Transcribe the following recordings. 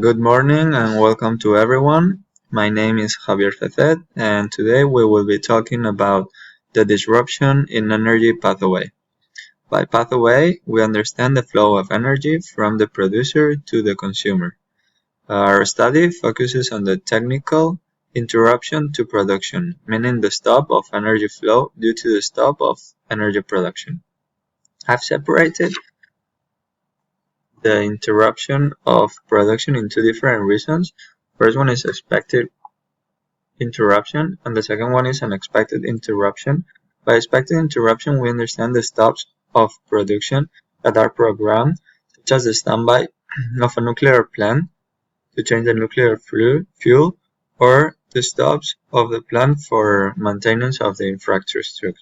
Good morning and welcome to everyone. My name is Javier Fefet and today we will be talking about the disruption in energy pathway. By pathway, we understand the flow of energy from the producer to the consumer. Our study focuses on the technical interruption to production, meaning the stop of energy flow due to the stop of energy production. I've separated the interruption of production in two different reasons. First one is expected interruption, and the second one is unexpected interruption. By expected interruption, we understand the stops of production that are programmed, such as the standby of a nuclear plant to change the nuclear fuel, or the stops of the plant for maintenance of the infrastructure.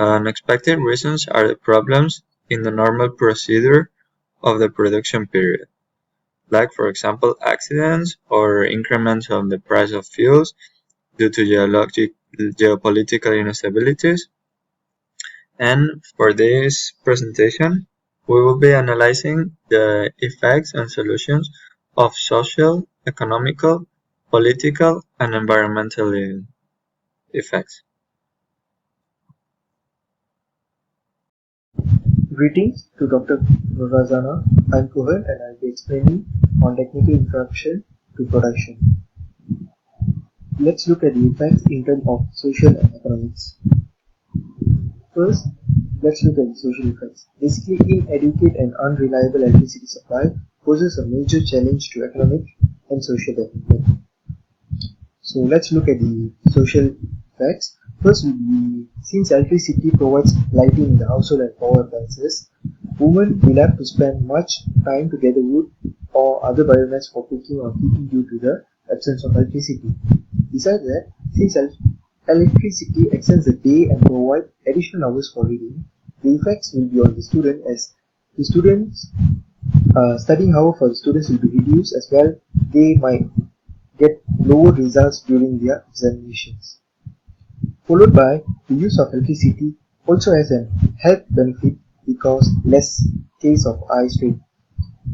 Unexpected reasons are the problems in the normal procedure of the production period, like for example accidents or increments of the price of fuels due to geopolitical instabilities. And for this presentation, we will be analyzing the effects and solutions of social, economical, political, and environmental effects. Greetings to Dr. Razana. I'm Kuhal and I'll be explaining on technical interruption to production. Let's look at the effects in terms of social and economics. First, let's look at the social effects. Basically, inadequate and unreliable electricity supply poses a major challenge to economic and social development. So let's look at the social effects. First, since electricity provides lighting in the household and power appliances, women will have to spend much time to gather wood or other biomass for cooking or heating due to the absence of electricity. Besides that, since electricity extends the day and provides additional hours for reading, the effects will be on the student, as the students studying hour for the students will be reduced, as well they might get lower results during their examinations. Followed by the use of electricity also has a health benefit because less case of eye strain,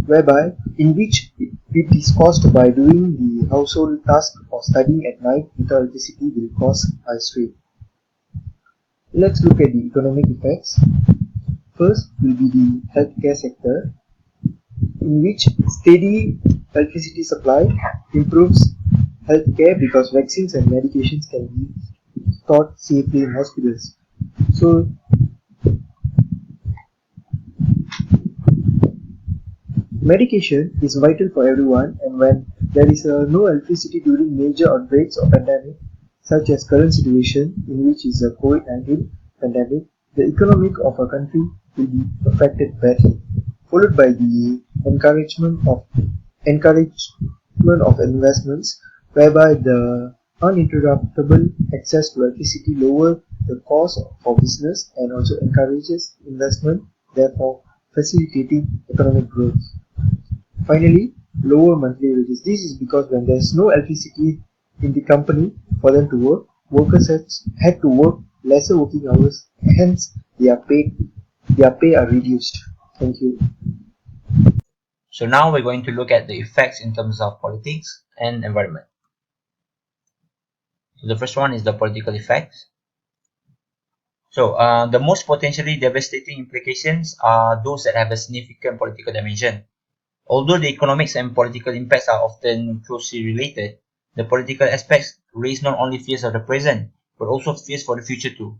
whereby in which it is caused by doing the household task or studying at night without electricity will cause eye strain. Let's look at the economic effects. First will be the healthcare sector, in which steady electricity supply improves healthcare because vaccines and medications can be stored safely in hospitals. So medication is vital for everyone, and when there is no electricity during major outbreaks of pandemic, such as current situation in which is a COVID-19 pandemic, the economic of a country will be affected badly. Followed by the encouragement of investments, whereby the uninterruptible access to electricity lower the cost for business and also encourages investment, therefore facilitating economic growth. Finally, lower monthly wages. This is because when there is no electricity in the company for them to work, workers had to work lesser working hours, hence their pay are reduced. Thank you. So now we're going to look at the effects in terms of politics and environment. So the first one is the political effects. So the most potentially devastating implications are those that have a significant political dimension. Although the economics and political impacts are often closely related, the political aspects raise not only fears of the present, but also fears for the future too.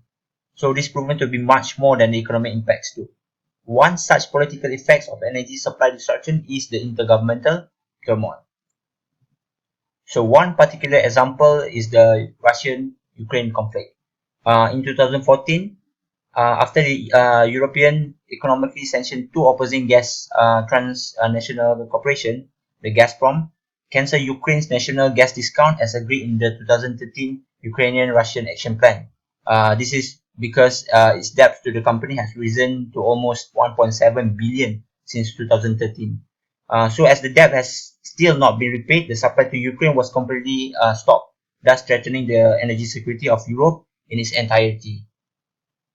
So this is proven to be much more than the economic impacts do. One such political effects of energy supply disruption is the intergovernmental turmoil. So one particular example is the Russian-Ukraine conflict. In 2014, after the European economically sanctioned two opposing gas transnational corporation, the Gazprom, cancelled Ukraine's national gas discount as agreed in the 2013 Ukrainian-Russian Action Plan. This is because its debt to the company has risen to almost 1.7 billion since 2013. So as the debt has still not been repaid, the supply to Ukraine was completely stopped, thus threatening the energy security of Europe in its entirety.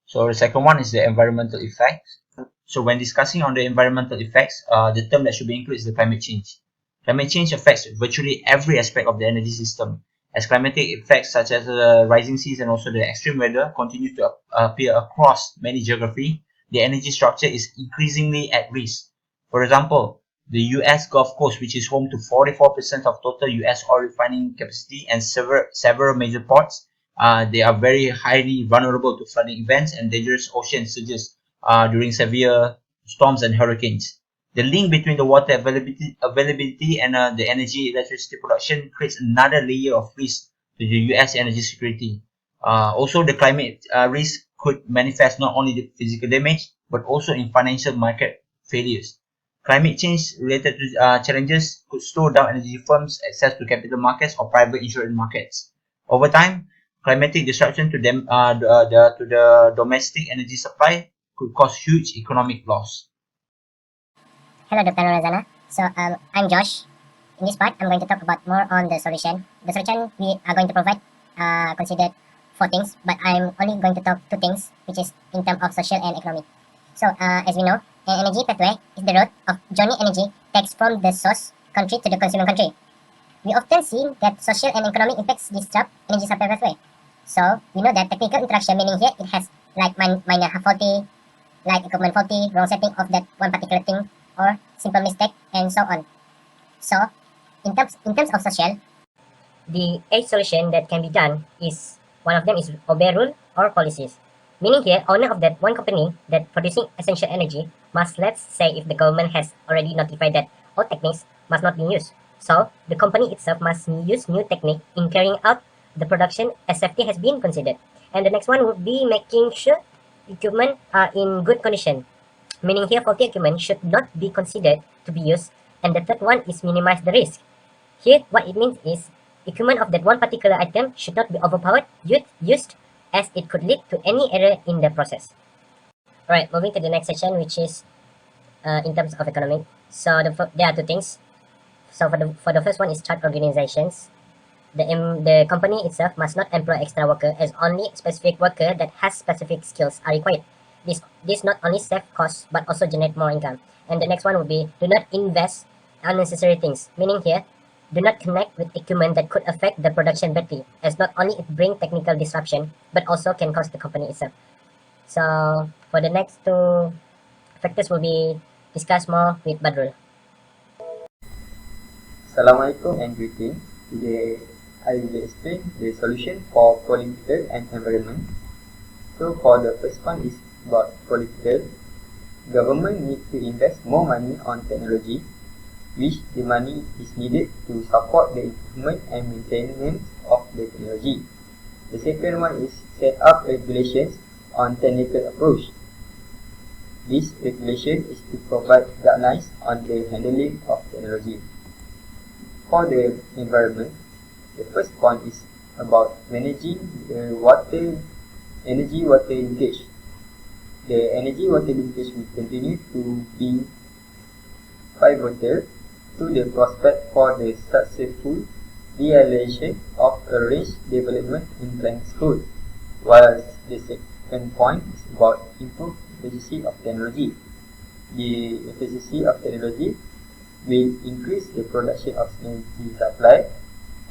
So the second one is the environmental effects. So when discussing on the environmental effects, the term that should be included is the climate change. Climate change affects virtually every aspect of the energy system, as climatic effects such as rising seas and also the extreme weather continue to appear across many geography. The energy structure is increasingly at risk. For example, the US Gulf Coast, which is home to 44% of total US oil refining capacity and several major ports, they are very highly vulnerable to flooding events and dangerous ocean surges during severe storms and hurricanes. The link between the water availability and the electricity production creates another layer of risk to the US energy security. Also, the climate risk could manifest not only the physical damage but also in financial market failures. Climate change related to challenges could slow down energy firms' access to capital markets or private insurance markets. Over time, climatic disruption to them to the domestic energy supply could cause huge economic loss. Hello, Dr. Norazana. I'm Josh. In this part, I'm going to talk about more on the solution. The solution we are going to provide considered four things, but I'm only going to talk two things, which is in terms of social and economic. As we know, an energy pathway is the route of journey energy takes from the source country to the consuming country. We often see that social and economic impacts disrupt energy supply pathway. So we know that technical interaction, meaning here it has like minor faulty, like equipment faulty, wrong setting of that one particular thing, or simple mistake, and so on. So, in terms of social, the a solution that can be done is one of them is obey rule or policies. Meaning here, owner of that one company that producing essential energy must, let's say, if the government has already notified that all techniques must not be used. So the company itself must use new technique in carrying out the production as safety has been considered. And the next one would be making sure equipment are in good condition. Meaning here, faulty equipment should not be considered to be used. And the third one is minimize the risk. Here, what it means is equipment of that one particular item should not be overpowered, used, as it could lead to any error in the process. Alright, moving to the next section, which is in terms of economic. There are two things. So for the first one is chart organizations. The company itself must not employ extra worker, as only specific worker that has specific skills are required. This not only save costs but also generate more income. And the next one would be do not invest unnecessary things. Meaning here, do not connect with equipment that could affect the production badly, as not only it bring technical disruption but also can cost the company itself. So for the next two factors will be discussed more with Badrul. Assalamualaikum and greetings. Today I will explain the solution for political and environment. So for the first one is about political. Government need to invest more money on technology, which the money is needed to support the improvement and maintenance of the technology. The second one is set up regulations on technical approach. This regulation is to provide guidelines on the handling of technology. For the environment, the first one is about managing the energy water linkage. The energy water linkage will continue to be pivotal to the prospect for the successful realization of a range development in climate goals, while the second point is about improved efficiency of technology. The efficiency of technology will increase the production of energy supply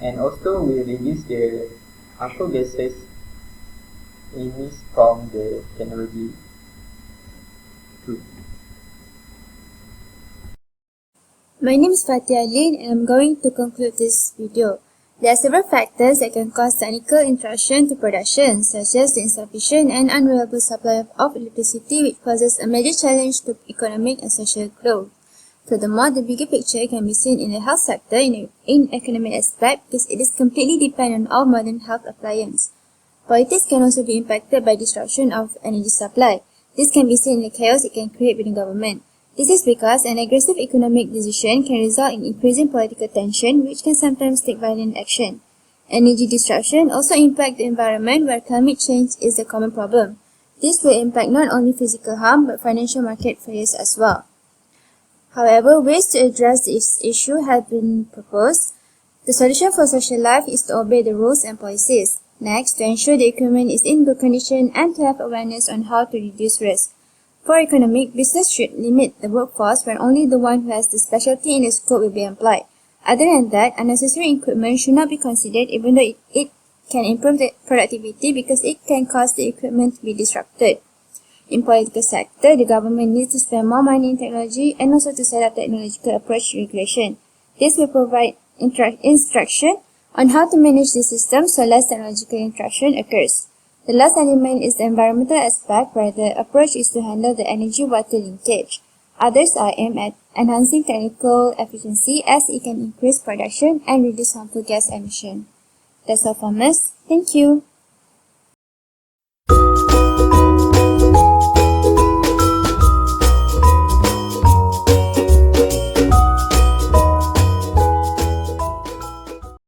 and also will reduce the harmful gases emitted from the technology too. My name is Fatia Lin and I'm going to conclude this video. There are several factors that can cause technical interruption to production, such as the insufficient and unreliable supply of electricity, which poses a major challenge to economic and social growth. Furthermore, the bigger picture can be seen in the health sector in economic aspect because it is completely dependent on all modern health appliances. Politics can also be impacted by disruption of energy supply. This can be seen in the chaos it can create within government. This is because an aggressive economic decision can result in increasing political tension, which can sometimes take violent action. Energy disruption also impact the environment, where climate change is a common problem. This will impact not only physical harm but financial market failures as well. However, ways to address this issue have been proposed. The solution for social life is to obey the rules and policies. Next, to ensure the equipment is in good condition and to have awareness on how to reduce risk. For economic, business should limit the workforce when only the one who has the specialty in the scope will be employed. Other than that, unnecessary equipment should not be considered even though it can improve the productivity because it can cause the equipment to be disrupted. In political sector, the government needs to spend more money in technology and also to set up technological approach to regulation. This will provide instruction on how to manage the system so less technological interaction occurs. The last element is the environmental aspect where the approach is to handle the energy-water linkage. Others are aimed at enhancing technical efficiency as it can increase production and reduce harmful gas emission. That's all from us. Thank you.